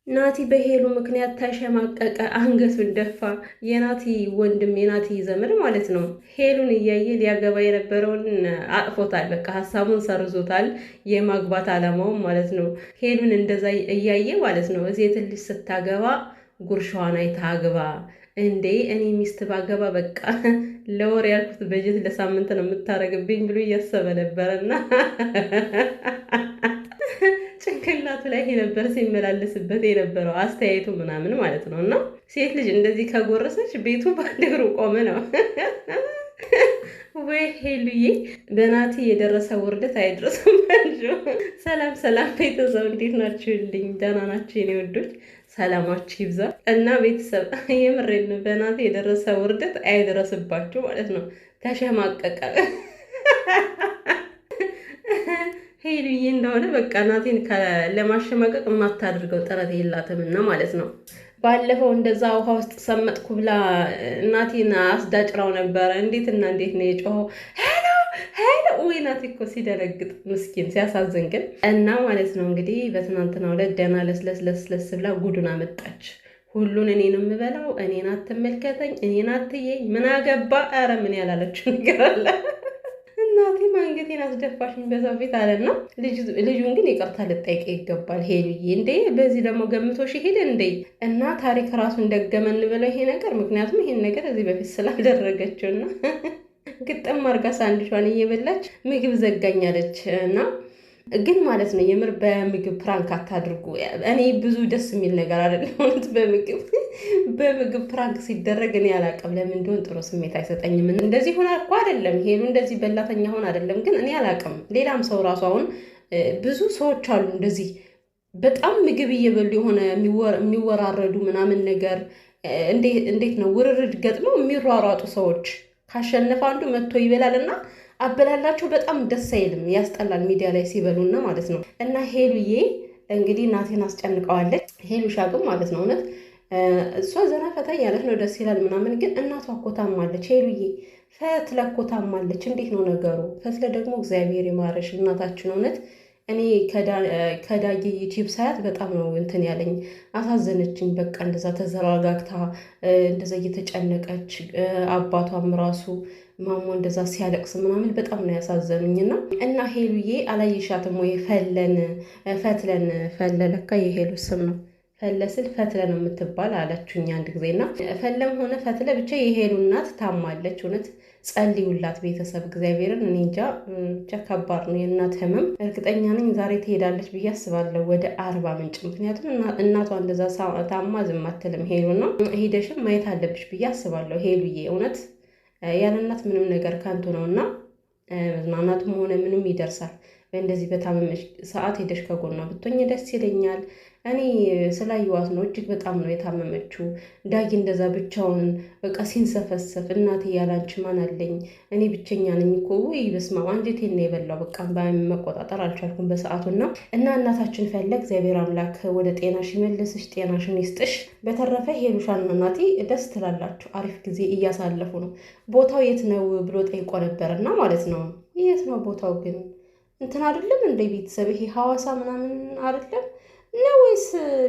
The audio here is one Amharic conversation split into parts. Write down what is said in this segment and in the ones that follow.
ናቲ በሄሉ ምክንያት ተሸማቀቀ፣ አንገቱን ደፋ። የናቲ ወንድም የናቲ ዘመድ ማለት ነው ሄሉን እያየ ሊያገባ የነበረውን አጥፎታል። በቃ ሀሳቡን ሰርዞታል፣ የማግባት አላማውን ማለት ነው። ሄሉን እንደዛ እያየ ማለት ነው እዚህ ልጅ ስታገባ ጉርሻዋን አይታ አግባ እንዴ እኔ ሚስት ባገባ በቃ ለወር ያልኩት በጀት ለሳምንት ነው የምታረግብኝ ብሎ እያሰበ ነበረና ጭንቅላቱ ላይ ነበር ሲመላለስበት የነበረው አስተያየቱ ምናምን ማለት ነው። እና ሴት ልጅ እንደዚህ ከጎረሰች ቤቱ በአንድ እግሩ ቆመ ነው። ወይ ሄሉዬ፣ በናቲ የደረሰ ውርደት አይድረስም። ሰላም ሰላም ቤተሰብ፣ እንዴት ናችሁልኝ? ደህና ናችሁ የኔ ወዶች? ሰላማችሁ ይብዛ። እና ቤተሰብ የምሬን በናቲ የደረሰ ውርደት አይድረስባችሁ ማለት ነው። ተሸማቀቀ ሄሉዬ እንደሆነ በቃ ናቲን ለማሸማቀቅ የማታደርገው ጥረት የላትምና ማለት ነው። ባለፈው እንደዛ ውሃ ውስጥ ሰመጥኩ ብላ ናቲን አስዳጭራው ነበረ። እንዴትና እንዴት ነው የጮኸው! ሄሎ ሄሎ! ወይ ናቲ እኮ ሲደነግጥ ምስኪን ሲያሳዝን ግን። እና ማለት ነው እንግዲህ በትናንትናው ዕለት ደህና ለስለስ ብላ ጉዱን አመጣች። ሁሉን እኔን የምበላው እኔን አትመልከተኝ፣ እኔን አትየኝ፣ ምን አገባ። ኧረ ምን ያላለችው ነገር አለ። እናቴ አንገቴን አስደፋሽኝ በሰው ፊት አለና ልጁን ግን ይቅርታ ልጠይቅ ይገባል። ሄሉዬ እንዴ በዚህ ደግሞ ገምቶሽ ሄደ እንዴ? እና ታሪክ ራሱን ደገመን ብለው ይሄ ነገር ምክንያቱም ይሄን ነገር እዚህ በፊት ስላደረገችውና ግጥም አርጋ ሳንድሿን እየበላች ምግብ ዘጋኛለች እና ግን ማለት ነው የምር በምግብ ፕራንክ አታድርጉ። እኔ ብዙ ደስ የሚል ነገር አይደለም ማለት በምግብ ፕራንክ ሲደረግ እኔ አላቅም ለምን እንደሆነ ጥሩ ስሜት አይሰጠኝም። እንደዚህ ሆነ እኮ አይደለም ሄሉ እንደዚህ በላተኛ ሆነ አይደለም ግን እኔ አላቅም። ሌላም ሰው ራሱ አሁን ብዙ ሰዎች አሉ እንደዚህ በጣም ምግብ እየበሉ የሆነ የሚወራረዱ ምናምን ነገር እንዴት ነው ውርርድ ገጥመው የሚሯሯጡ ሰዎች ካሸነፈ አንዱ መጥቶ ይበላልና አበላላቸው በጣም ደስ አይልም፣ ያስጠላል ሚዲያ ላይ ሲበሉና ማለት ነው። እና ሄሉዬ እንግዲህ ናቴን አስጨንቀዋለች። ሄሉሻ ግን ማለት ነው እውነት እሷ ዘና ፈታ ያለች ነው ደስ ይላል ምናምን፣ ግን እናቷ እኮ ታማለች። ሄሉዬ ፈትለ እኮ ታማለች። እንዴት ነው ነገሩ? ፈትለ ደግሞ እግዚአብሔር ይማረሽ እናታችን። እውነት እኔ ከዳጊ ዩቲዩብ ሳያት በጣም ነው እንትን ያለኝ፣ አሳዘነችኝ። በቃ እንደዛ ተዘራጋግታ እንደዛ እየተጨነቀች አባቷም ራሱ ማሞ እንደዛ ሲያለቅስ ምናምን በጣም ነው ያሳዘኑኝና እና ሄሉዬ አላየሻትም ወይ? ፈትለን ለካ የሄሉ ስም ነው። ፈለስል ፈትለ ነው የምትባል አለችኝ አንድ ጊዜና ፈለም ሆነ ፈትለ ብቻ የሄሉ እናት ታማለች። እውነት ጸልዩላት ቤተሰብ እግዚአብሔርን። እኔ እንጃ ብቻ ከባድ ነው የእናት ህመም። እርግጠኛ ነኝ ዛሬ ትሄዳለች ብዬ አስባለሁ ወደ አርባ ምንጭ። ምክንያቱም እናቷ እንደዛ ታማ ዝም አትልም። ሄሉ ነው ሄደሽም ማየት አለብሽ ብዬ አስባለሁ ሄሉዬ። እውነት ያለ እናት ምንም ነገር ከንቱ ነው እና መዝናናቱም ሆነ ምንም ይደርሳል። በእንደዚህ በታመመች ሰዓት ሄደሽ ከጎኗ ብትሆኝ ደስ ይለኛል። እኔ ስላየዋት ነው እጅግ በጣም ነው የታመመችው። ዳጊ እንደዛ ብቻውን በቃ ሲንሰፈሰፍ እናቴ ያላንቺ ማን አለኝ እኔ ብቸኛ ነኝ እኮ ወይ በስማ አንጀቴን ነው የበላው። በቃ መቆጣጠር አልቻልኩም በሰዓቱና እና እናታችን ፈለግ እግዚአብሔር አምላክ ወደ ጤናሽ ይመልስሽ፣ ጤናሽን ይስጥሽ። በተረፈ ሄሉሻና እናቴ ደስ ትላላችሁ፣ አሪፍ ጊዜ እያሳለፉ ነው። ቦታው የት ነው ብሎ ጠይቆ ነበርና ማለት ነው። የት ነው ቦታው ግን እንትን አይደለም እንደ ቤተሰብ ይሄ ሐዋሳ ምናምን አይደለም ነው ወይስ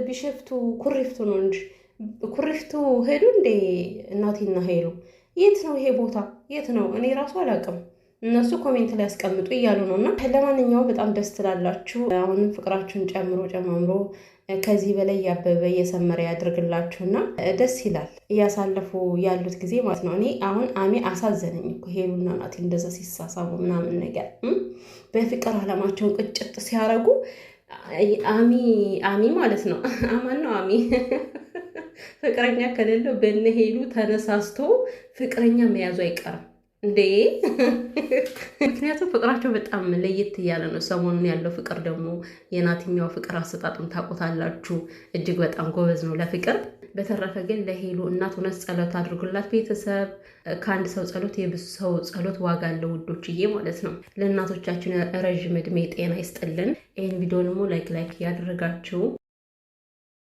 ቢሸፍቱ ኩሪፍቱ ነው እንጂ ኩሪፍቱ ሄዱ እንዴ እናቴና ሄሉ? የት ነው ይሄ ቦታ የት ነው? እኔ ራሱ አላውቅም። እነሱ ኮሜንት ላይ ያስቀምጡ እያሉ ነው። እና ለማንኛውም በጣም ደስ ትላላችሁ። አሁንም ፍቅራችሁን ጨምሮ ከዚህ በላይ ያበበ እየሰመረ ያድርግላችሁና ደስ ይላል እያሳለፉ ያሉት ጊዜ ማለት ነው። እኔ አሁን አሜ አሳዘነኝ እኮ ሄሉና ናቲ እንደዛ ሲሳሳቡ ምናምን ነገር በፍቅር አለማቸውን ቅጭጥ ሲያረጉ አሚ ማለት ነው አማን ነው አሚ ፍቅረኛ ከሌለው በእነ ሄሉ ተነሳስቶ ፍቅረኛ መያዙ አይቀርም እንዴ። ምክንያቱም ፍቅራቸው በጣም ለየት እያለ ነው። ሰሞኑን ያለው ፍቅር ደግሞ የናቲኛው ፍቅር አሰጣጡን ታውቁታላችሁ። እጅግ በጣም ጎበዝ ነው ለፍቅር። በተረፈ ግን ለሄሉ እናት እውነት ጸሎት አድርጉላት ቤተሰብ። ከአንድ ሰው ጸሎት የብዙ ሰው ጸሎት ዋጋ አለው ውዶችዬ ማለት ነው። ለእናቶቻችን ረዥም እድሜ ጤና ይስጥልን። ይህን ቪዲዮ ደግሞ ላይክ እያደረጋችሁ